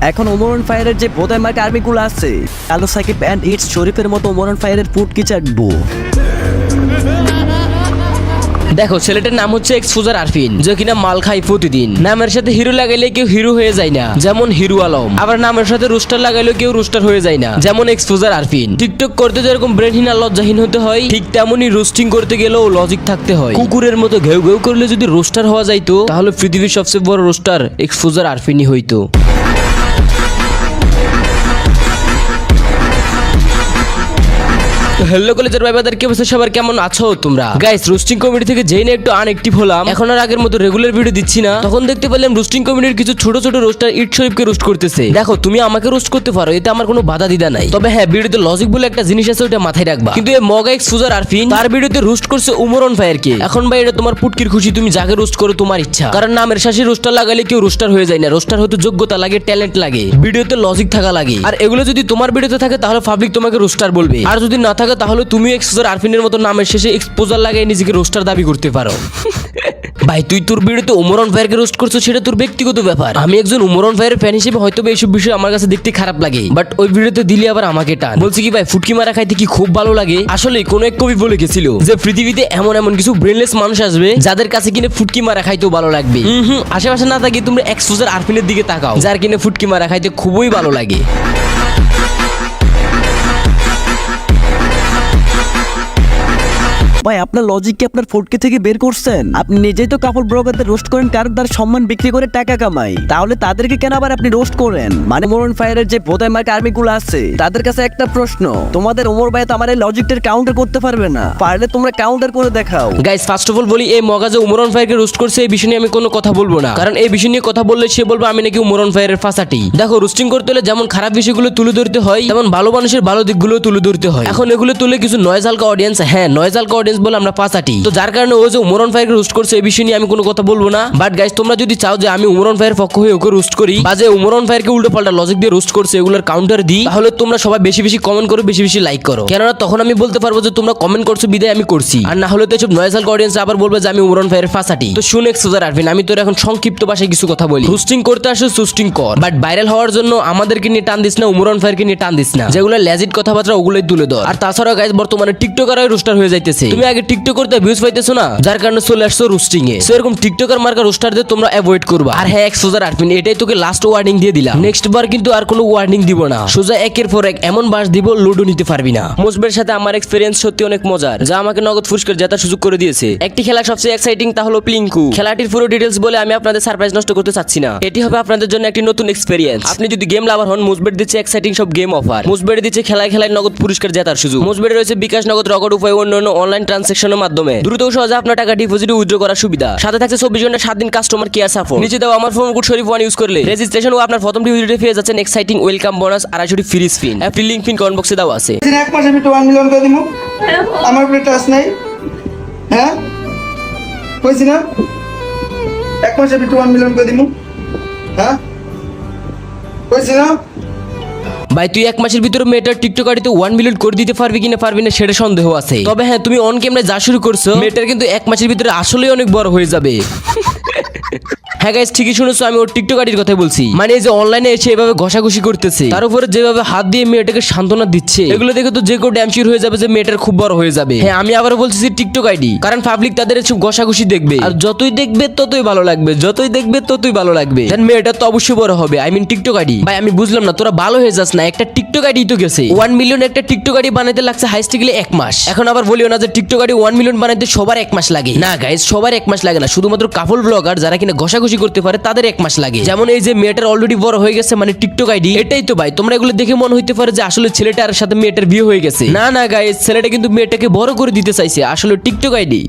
এখন ওমরন ফায়ারের যে বোধাই মার্কা আর্মিগুলো আছে, কালো সাকিব অ্যান্ড ইটস শরীফের মতো ওমরন ফায়ারের পুটকি চাটবো। দেখো ছেলেটার নাম হচ্ছে এক্সপোজার আরফিন, যে কিনা মাল খায় প্রতিদিন। নামের সাথে হিরো লাগাইলে কেউ হিরো হয়ে যায় না, যেমন হিরো আলম। আবার নামের সাথে রুস্টার লাগাইলে কেউ রুস্টার হয়ে যায় না, যেমন এক্সপোজার আরফিন। টিকটক করতে যেরকম ব্রেনহীন আর লজ্জাহীন হতে হয়, ঠিক তেমনই রোস্টিং করতে গেলেও লজিক থাকতে হয়। কুকুরের মতো ঘেউ ঘেউ করলে যদি রোস্টার হওয়া যাইতো, তাহলে পৃথিবীর সবচেয়ে বড় রোস্টার এক্সপোজার আরফিনই হইতো। হ্যালো কলেজের ভাই বাদার, কি অবস্থা সবার, কেমন আছো তোমরা? গাইস, রোস্টিং কমিটি থেকে যেই না একটু আনএক্টিভ হলাম, এখন আর আগের মতো রেগুলার ভিডিও দিচ্ছি না, তখন দেখতে পেলাম রোস্টিং কমিটির কিছু ছোট ছোট রোস্টার ইট শরীফকে রোস্ট করতেছে। দেখো, তুমি আমাকে রোস্ট করতে পারো, এতে আমার কোনো বাধা দিদা নাই। তবে হ্যাঁ, ভিডিওতে লজিক বলে একটা জিনিস আছে, ওটা মাথায় রাখবা। কিন্তু এই মগা এক্সপোজার আরফিন তার ভিডিওতে রোস্ট করছে ওমরন ফায়ারকে। এখন ভাই, এটা তোমার পুটকির খুশি, তুমি যাকে রোস্ট করো তোমার ইচ্ছা। কারণ নামের শেষে রোস্টার লাগালে কেউ রোস্টার হয়ে যায় না। রোস্টার হতে যোগ্যতা লাগে, ট্যালেন্ট লাগে, ভিডিওতে লজিক থাকা লাগে। আর এগুলো যদি তোমার ভিডিওতে থাকে তাহলে পাবলিক তোমাকে রোস্টার বলবে, আর যদি না থাকে তাহলে তুমি আরফিনের মতো নামের শেষে এক্সপোজার লাগাই নিজেকে রোস্টার দাবি করতে পারো। ভাই, তুই তোর ভিডিওতে ওমরন ফায়ারকে রোস্ট করছো, সেটা তোর ব্যক্তিগত ব্যাপার। আমি একজন ওমরন ফায়ারের ফ্যান হিসেবে হয়তো এইসব বিষয় আমার কাছে দেখতে খারাপ লাগে, বাট ওই ভিডিওতে দিলে আবার আমাকে টান। বলছি কি ভাই, ফুটকি মারা খাইতে কি খুব ভালো লাগে? আসলে কোন এক কবি বলে গেছিল যে পৃথিবীতে এমন এমন কিছু ব্রেনলেস মানুষ আসবে যাদের কাছে কিনে ফুটকি মারা খাইতেও ভালো লাগবে। আশেপাশে না থাকে তোমরা এক্সপোজার আরফিনের দিকে তাকাও, যার কিনে ফুটকি মারা খাইতে খুবই ভালো লাগে। ভাই, আপনার লজিক কি আপনার ফোটকে থেকে বের করছেন? আপনি নিজেই তো কাপড় ব্লগারদের রোস্ট করেন, কারণ তার সম্মান বিক্রি করে টাকা কামাই, তাহলে তাদেরকে কেন আবার আপনি রোস্ট করেন? মানে ওমরন ফায়ারের যে বোধাই মার্কা আর্মিগুলো আছে, তাদের কাছে একটা প্রশ্ন, তোমাদের ওমর ভাই তো আমার এই লজিকটার কাউন্টার করতে পারবে না, পারলে তোমরা কাউন্টার করে দেখাও। গাইস, ফার্স্ট অফ অল বলি, এই মগা যে ওমরন ফায়ারকে রোস্ট করছে এই বিষয় নিয়ে আমি কোনো কথা বলবো না, কারণ এই বিষয় নিয়ে কথা বললে সে বলবে আমি নাকি ওমরন ফায়ারের ফাঁসাটি। দেখো, রোস্টিং করতে হলে যেমন খারাপ বিষয়গুলো তুলে ধরতে হয়, তেমন ভালো মানুষের ভালো দিকগুলো তুলে ধরতে হয়। এখন এগুলো তুলে কিছু নয়েজ হালকা অডিয়েন্স, হ্যাঁ নয়েজ হালকা অডিয়েন্স বলে আমরা ফাঁসাটি, তো যার কারণে ও যে ওমরন ফায়ারকে রোস্ট করছে এই বিষয় নিয়ে আমি কোনো কথা বলবো না। বাট গাইস, তোমরা যদি চাও যে আমি ওমরন ফায়ার পক্ষ হয়ে ওকে রোস্ট করি, বা যে ওমরন ফায়ারকে উল্টো পাল্টা লজিক দিয়ে রোস্ট করছে এগুলোর কাউন্টার দিই, তাহলে তোমরা সবাই বেশি বেশি কমেন্ট করো, বেশি বেশি লাইক করো, কেননা তখন আমি বলতে পারবো যে তোমরা কমেন্ট করছো বিদায় আমি করছি। আর না হলে তো এসব নয়েজ হালকা অডিয়েন্স আবার বলবে যে আমি ওমরন ফায়ারের ফাঁসাটি। তো শুন এক্সপোজার আরফিন, আমি তোর এখন সংক্ষিপ্ত ভাষায় কিছু কথা বলি। রোস্টিং করতে আসো, রোস্টিং কর, বাট ভাইরাল হওয়ার জন্য আমাদেরকে নিয়ে টান দিস না, ওমরন ফায়ারকে নিয়ে টান দিস না। যেগুলো লেজিট কথাবার্তা ওগুলোই তুলে ধর। আর তাছাড়া গাইস, বর্তমানে টিকটকারই রোস্টার হয়ে যাইতেছে। তুমি আগে টিকটক করতে ভিউজ পাইতেছো না, যার কারণে চলে আসছো রোস্টিং এ। সো এরকম টিকটকার মার্কা রোস্টারদের তোমরা অ্যাভয়েড করবা। আর হ্যাঁ এক্সপোজার আরফিন, এটাই তোকে লাস্ট ওয়ার্নিং দিয়ে দিলাম, নেক্সট বার কিন্তু আর কোনো ওয়ার্নিং দিব না, সোজা একের পর এক এমন বাস দিব লুডো নিতে পারবি না। মুসবের সাথে আমার এক্সপেরিয়েন্স সত্যি অনেক মজার, যা আমাকে নগদ পুরস্কার জেতার সুযোগ করে দিয়েছে। একটি খেলা সবচেয়ে এক্সাইটিং, তা হলো প্লিঙ্কু। খেলাটির পুরো ডিটেলস বলে আমি আপনাদের সারপ্রাইজ নষ্ট করতে চাচ্ছি না, এটি হবে আপনাদের জন্য একটি নতুন এক্সপেরিয়েন্স। আপনি যদি গেম লাভার হন, মুসবেট দিচ্ছে এক্সাইটিং সব গেম অফার। মুসবেট দিচ্ছে খেলায় খেলায় নগদ পুরস্কার জেতার সুযোগ। মুসবেটে রয়েছে বিকাশ, নগদ, রকেট উপায়, অন্যান্য অনলাইন ট্রানজাকশনের মাধ্যমে দ্রুত ও সহজে আপনার টাকা ডিপোজিট উইথড্র করার সুবিধা। সাথে থাকছে 24 ঘন্টা 7 দিন কাস্টমার কেয়ার সাপোর্ট। নিচে দাও আমার ফোন কোড শরীফ 1 ইউজ করলে রেজিস্ট্রেশন ও আপনার প্রথম ডিপোজিটে পেয়ে যাচ্ছেন exciting welcome bonus 250 free spin. অ্যাপটি লিংক পিন কমেন্ট বক্সে দেওয়া আছে। এক মাসে আমি 1 মিলিয়ন করে দিমু, আমার উপরে টাচ নাই। হ্যাঁ কইছি না, এক মাসে আমি 1 মিলিয়ন করে দিমু। হ্যাঁ কইছি না ভাই, তুই এক মাসের ভিতরে মেয়েটার টিকটক আইডিতে 1 মিলিয়ন করে দিতে পারবি কিনা পারবি না সেটা সন্দেহ আছে। তবে হ্যাঁ, তুমি অন ক্যামেরায় যা শুরু করছো, মেয়েটার কিন্তু এক মাসের ভিতরে আসলেই অনেক বড় হয়ে যাবে। হ্যাঁ গাইস, ঠিকই শুনেছো, আমি ওর টিকটক আইডির কথা বলছি। মানে এই যে অনলাইনে এসে এভাবে ঘষাঘষি করতেছে, তার উপরে যেভাবে হাত দিয়ে মেয়েটাকে সান্ত্বনা দিচ্ছে, এগুলো দেখে তো যে কেউ ড্যাম শিওর হয়ে যাবে যে মেয়েটার খুব বড় হয়ে যাবে। হ্যাঁ, আমি আবার বলছি টিকটক আইডি, কারণ পাবলিক তাদের এসব ঘষাঘষি দেখবে, আর যতই দেখবে ততই ভালো লাগবে, যতই দেখবে ততই ভালো লাগবে। দেন মেয়েটা তো অবশ্যই বড় হবে, আই মিন টিকটক আইডি। ভাই আমি বুঝলাম না, তোরা ভালো হয়ে যাস না, একটা টিকটক আইডি তো গেছে 1 মিলিয়ন, একটা টিকটক আইডি বানাইতে লাগছে হাইস্ট গেলে 1 মাস। এখন আবার বলিও না যে টিকটক আইডি 1 মিলিয়ন বানাইতে সবার 1 মাস লাগে। না গাইস, সবার 1 মাস লাগে না, শুধুমাত্র কাপড় ব্লগার যারা কিনা ঘষাঘষি করতে পারে তাদের 1 মাস লাগে। যেমন এই যে মেয়েটার অলরেডি বড় হয়ে গেছে, মানে টিকটক আইডি, এটাই তো ভাই। তোমরা এগুলো দেখে মনে হইতে পারে যে আসলে ছেলেটার সাথে মেয়েটার বিয়ে হয়ে গেছে। না না গাইস, ছেলেটা কিন্তু মেয়েটাকে বড় করে দিতে চাইছে, আসলে টিকটক আইডি।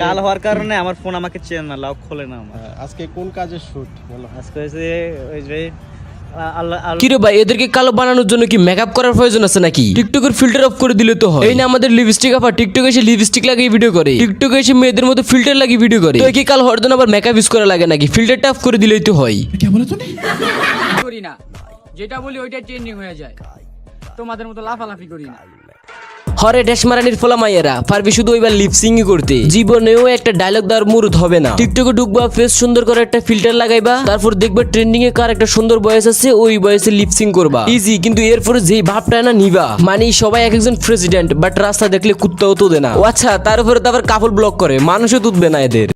কাল হওয়ার কারণে আমার ফোন আমাকে চেন না, লক খোলে না আমার। আজকে কোন কাজের শুট বলো? আজকে হয়েছে ওই যে কিরে ভাই, এদেরকে কালো বানানোর জন্য কি মেকআপ করার প্রয়োজন আছে নাকি? টিকটকের ফিল্টার অফ করে দিলে তো হয়। এই না আমাদের লিপস্টিক আপা টিকটকে এসে লিপস্টিক লাগিয়ে ভিডিও করে, টিকটকে এসে মেয়েদের মতো ফিল্টার লাগিয়ে ভিডিও করে, তো কি কাল হওয়ার জন্য আবার মেকআপ ইউজ করা লাগে নাকি? ফিল্টারটা অফ করে দিলেই তো হয়। করি না, যেটা বলি ওইটা ট্রেন্ডিং হয়ে যায়, তোমাদের মতো লাফালাফি করি না। হরে ড্যাশ মারানির ফোলা মাইয়েরা পারবি শুধু ওইবার লিপসিংই করতে, জীবনেও একটা ডায়লগ দেওয়ার মুরুদ হবে না। টিকটকে ঢুকবা, ফেস সুন্দর করে একটা ফিল্টার লাগাইবা, তারপর দেখবা ট্রেন্ডিং এ কার একটা সুন্দর বয়স আছে, ওই বয়সে লিপসিং করবা, ইজি। কিন্তু এরপরে যেই ভাবটা না নিবা, মানে সবাই এক একজন প্রেসিডেন্ট, বাট রাস্তা দেখলে কুত্তাও তুদে না। ও আচ্ছা, তার উপরে তো আবার কাপল ব্লক করে, মানুষও তুদবে না এদের।